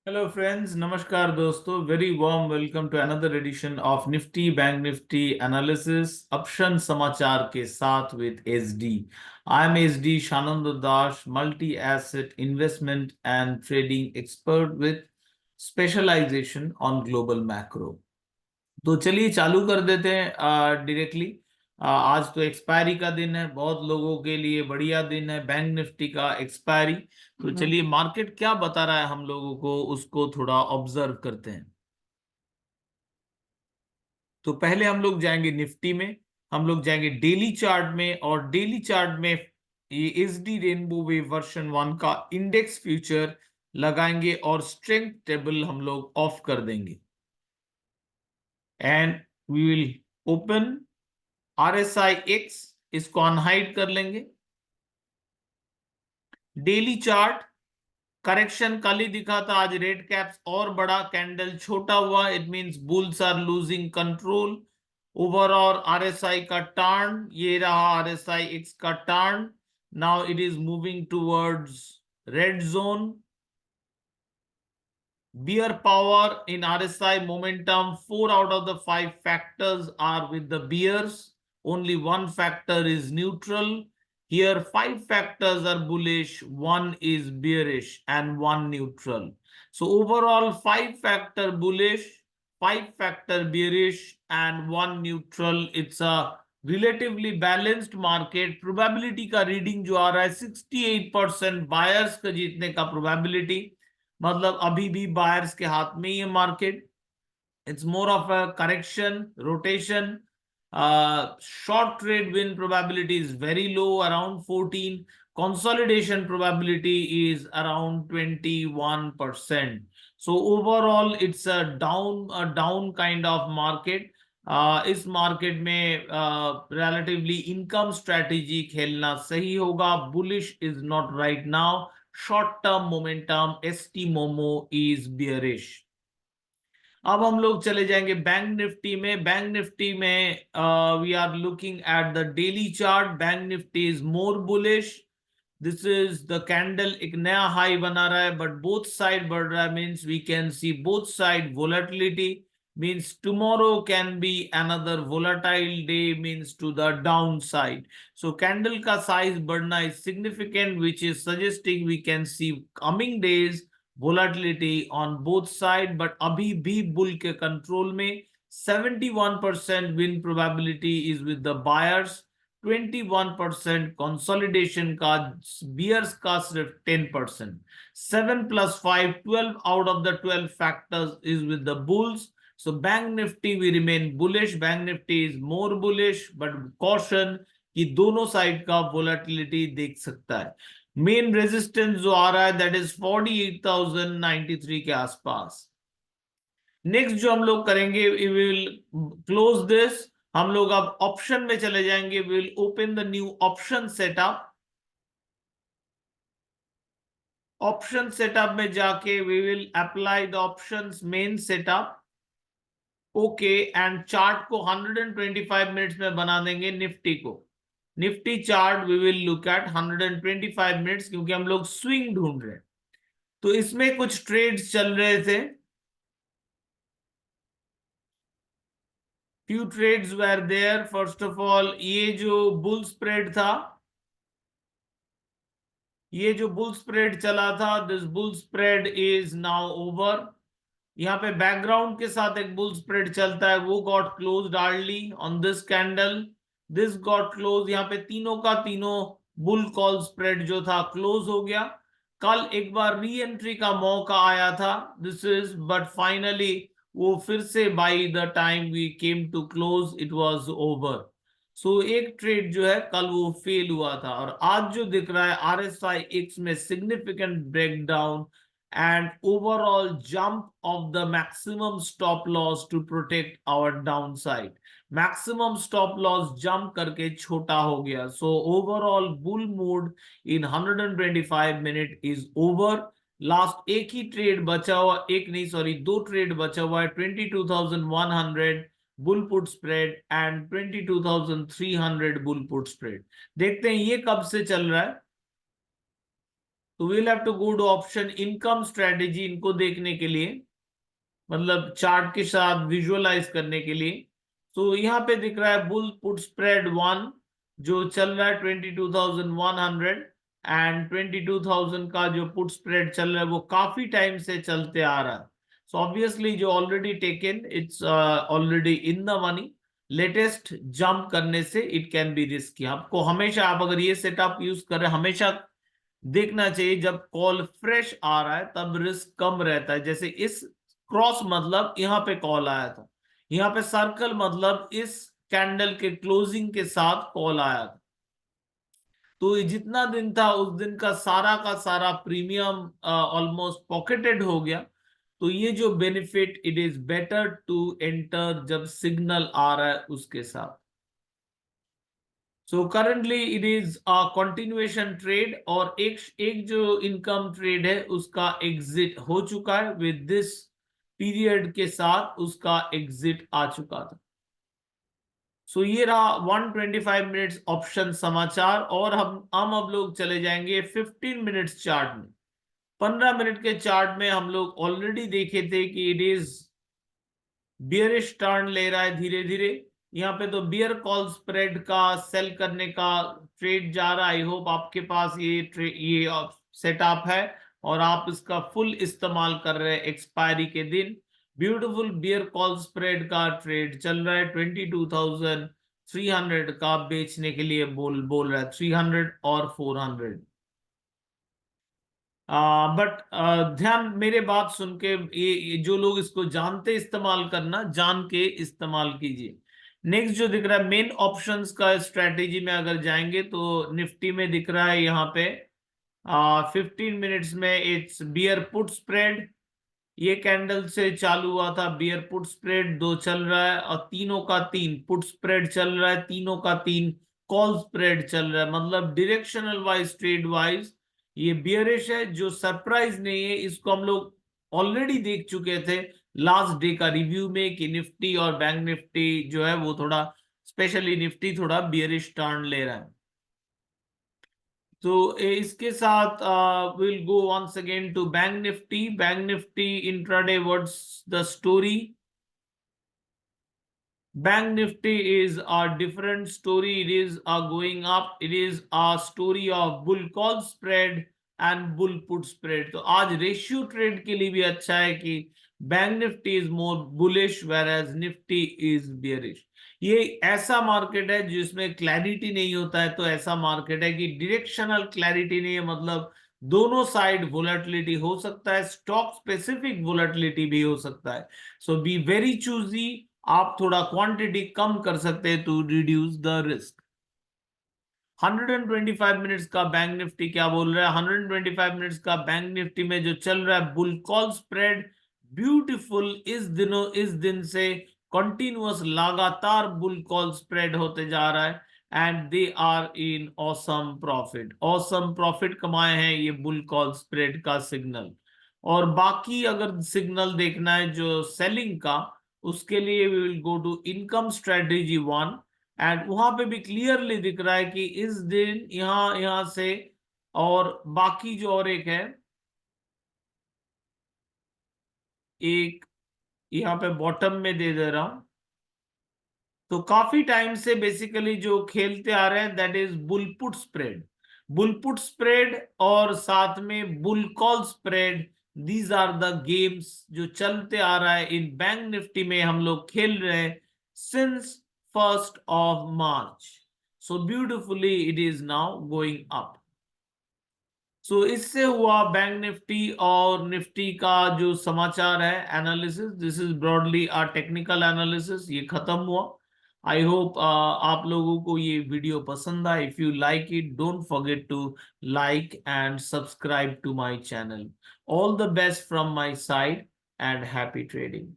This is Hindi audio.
हेलो फ्रेंड्स, नमस्कार दोस्तों। Very warm welcome to another edition of Nifty bank Nifty analysis option समाचार के साथ with SD. I am SD Shanand Das, multi asset investment and trading expert with specialization on global macro. तो चलिए चालू कर देते हैं डायरेक्टली। आज तो एक्सपायरी का दिन है, बहुत लोगों के लिए बढ़िया दिन है बैंक निफ्टी का एक्सपायरी। तो चलिए मार्केट क्या बता रहा है हम लोगों को, उसको थोड़ा ऑब्जर्व करते हैं। तो पहले हम लोग जाएंगे निफ्टी में, हम लोग जाएंगे डेली चार्ट में, और डेली चार्ट में ये एसडी रेनबो वेव वर्जन 1 का इंडेक्स फ्यूचर लगाएंगे और स्ट्रेंथ टेबल हम लोग ऑफ कर देंगे। And we will open RSI X, इसको अनहाइड कर लेंगे। डेली चार्ट करेक्शन कल ही दिखा था, आज रेड कैप्स और बड़ा कैंडल छोटा हुआ, it means bulls are losing control overall. RSI का टर्न ये रहा, RSI X का turn. Now it is moving towards red zone. Bear power in RSI momentum, 4 out of the 5 factors are with the bears. Only one factor is neutral. Here 5 factors are bullish, 1 is bearish and 1 neutral. So overall 5 factor bullish, 5 factor bearish and 1 neutral. It's a relatively balanced market. Probability का reading जो आ रहा है 68% buyers का जीतने का probability, मतलब अभी भी बायर्स के हाथ में ही है market. It's more of a correction rotation. Short trade win probability is very low, around 14। Consolidation probability is around 21%। So overall it's a down kind of market. इस मार्केट में रिलेटिवली इनकम स्ट्रेटेजी खेलना सही होगा। Bullish is not right now. Short term momentum ST momo is bearish. अब हम लोग चले जाएंगे बैंक निफ्टी में। बैंक निफ्टी में we are looking at the daily chart. Bank Nifty is more bullish. This is the candle, एक नया हाई बना रहा है, बट बोथ साइड बढ़ रहा है, means we can see both side volatility, means tomorrow can be another volatile day, means to the downside. So candle ka size बढ़ना is significant, which is suggesting we can see coming days volatility on both side, but अभी भी bull के control में 71% win probability is with the buyers, 21% consolidation का, bears का सिर्फ 10%। 7 plus 5, 12 out of the 12 factors is with the bulls. So bank nifty we remain bullish. Bank nifty is more bullish, but caution कि दोनों साइड का वोलेटिलिटी देख सकता है। मेन रेजिस्टेंस जो आ रहा है दैट इज 48,093 के आसपास। नेक्स्ट जो हम लोग करेंगे, वी विल क्लोज दिस। हम लोग अब ऑप्शन में चले जाएंगे। We will open the new option setup. Option setup में जाके we will apply the options main setup. Okay, and chart को 125 मिनट्स में बना देंगे निफ्टी को। Nifty chart we will look at 125 minutes, क्योंकि हम लोग स्विंग ढूंढ रहे हैं। तो इसमें कुछ ट्रेड्स चल रहे थे। Few trades were there. First of all ये जो बुल स्प्रेड था, ये जो बुल स्प्रेड चला था, this bull spread is now over. यहाँ पे बैकग्राउंड के साथ एक बुल स्प्रेड चलता है, वो got closed early on this candle. This got close. यहाँ पे तीनों का तीनों बुल कॉल स्प्रेड जो था क्लोज हो गया। कल एक बार री एंट्री का मौका आया था, दिस इज, बट फाइनली वो फिर से by the time we came to close it was over. So एक ट्रेड जो है कल वो फेल हुआ था, और आज जो दिख रहा है RSI X में significant breakdown and overall jump of the maximum stop loss to protect our downside. Maximum stop loss jump करके छोटा हो गया। So overall bull mood in 125 minute is over. Last एक ही ट्रेड बचा हुआ, एक नहीं सॉरी दो ट्रेड बचा हुआ है। 22,100 bull put spread and 22,300 bull put spread. देखते हैं ये कब से चल रहा है। तो we'll have to go to option income strategy इनको देखने के लिए, मतलब चार्ट के साथ विजुअलाइज करने के लिए। तो यहाँ पे दिख रहा है बुल पुट स्प्रेड 1 जो चल रहा है 22,100 एंड 22,000 का जो पुट स्प्रेड चल रहा है वो काफी टाइम से चलते आ रहा है। सो ऑब्वियसली जो already taken it's already in the money. Latest jump करने से इट कैन बी रिस्की। आपको हमेशा, आप अगर ये सेटअप यूज कर रहे हैं, हमेशा देखना चाहिए जब कॉल फ्रेश आ रहा है तब रिस्क कम रहता है। जैसे इस क्रॉस मतलब यहाँ पे कॉल आया था, यहाँ पे सर्कल मतलब इस कैंडल के क्लोजिंग के साथ कॉल आया था। तो जितना दिन था उस दिन का सारा प्रीमियम ऑलमोस्ट पॉकेटेड हो गया। तो ये जो benefit, it is better to enter जब सिग्नल आ रहा है उसके साथ। So currently it is a continuation trade और एक जो इनकम ट्रेड है उसका एग्जिट हो चुका है। विद दिस पीरियड के साथ उसका एग्जिट आ चुका था। सो ये रहा 125 मिनट्स ऑप्शन समाचार। और हम अब लोग चले जाएंगे 15 मिनट्स चार्ट में। 15 मिनट के चार्ट में हम लोग ऑलरेडी देखे थे कि इट इज बियरिश टर्न ले रहा है धीरे धीरे। यहाँ पे तो बियर कॉल स्प्रेड का सेल करने का ट्रेड जा रहा है। आई होप आपके पास ये सेटअप है और आप इसका फुल इस्तेमाल कर रहे हैं एक्सपायरी के दिन। ब्यूटीफुल बियर कॉल स्प्रेड का ट्रेड चल रहा है 22,300 का बेचने के लिए बोल रहा है 300 और 400। बट ध्यान मेरे बात सुन के, ये जो लोग इसको जानते इस्तेमाल करना, जान के इस्तेमाल कीजिए। नेक्स्ट जो दिख रहा है मेन ऑप्शंस का स्ट्रेटेजी में अगर जाएंगे तो निफ्टी में दिख रहा है यहाँ पे 15 मिनट्स में इट्स बियर पुट स्प्रेड। ये कैंडल से चालू हुआ था बियर पुट स्प्रेड 2 चल रहा है और तीनों का तीन पुट स्प्रेड चल रहा है, तीनों का तीन कॉल स्प्रेड चल रहा है। मतलब डायरेक्शनल वाइज, ट्रेड वाइज ये बियरिश है। जो सरप्राइज नहीं है, इसको हम लोग ऑलरेडी देख चुके थे लास्ट डे का रिव्यू में कि निफ्टी और बैंक निफ्टी जो है वो थोड़ा, स्पेशली निफ्टी थोड़ा बियरिश टर्न ले रहा है। तो इसके साथ will go once again to bank Nifty. Bank Nifty intraday, what's the story? Bank Nifty is a different story. It is going up. It is a story of bull call spread and bull put spread. तो आज रेशियो ट्रेड के लिए भी अच्छा है कि bank Nifty is more bullish whereas Nifty is bearish. ये ऐसा मार्केट है जिसमें क्लैरिटी नहीं होता है। तो ऐसा मार्केट है कि डायरेक्शनल क्लैरिटी नहीं है, मतलब दोनों साइड वोलेटिलिटी हो सकता है, स्टॉक स्पेसिफिक वोलेटिलिटी भी हो सकता है। So be very choosy. आप थोड़ा क्वांटिटी कम कर सकते हैं to reduce the risk. 125 minutes का बैंक निफ्टी क्या बोल रहा है? 125 मिनट्स का बैंक निफ्टी में जो चल रहा है बुल कॉल स्प्रेड ब्यूटीफुल। इस दिन से कंटिन्यूअस लगातार बुल कॉल स्प्रेड होते जा रहा है and they are in awesome profit. Awesome profit कमाए हैं ये बुल कॉल स्प्रेड का सिग्नल। और बाकी अगर सिग्नल देखना है जो सेलिंग का, उसके लिए we will go to income strategy 1 and वहां पे भी क्लियरली दिख रहा है कि इस दिन यहां से, और बाकी जो और एक है, एक यहाँ पे बॉटम में दे दे रहा हूं। तो काफी टाइम से बेसिकली जो खेलते आ रहे हैं that is bull put spread. Bull put spread और साथ में bull call spread, these are the games जो चलते आ रहा है इन बैंक निफ्टी में। हम लोग खेल रहे हैं since 1st of March. So beautifully it is now going up. सो इससे हुआ बैंक निफ्टी और निफ्टी का जो समाचार है analysis. This is broadly a technical analysis, ये खत्म हुआ। आई होप आप लोगों को ये वीडियो पसंद आए। If you like it, don't forget to like and subscribe to my channel. All the best from my side and happy trading.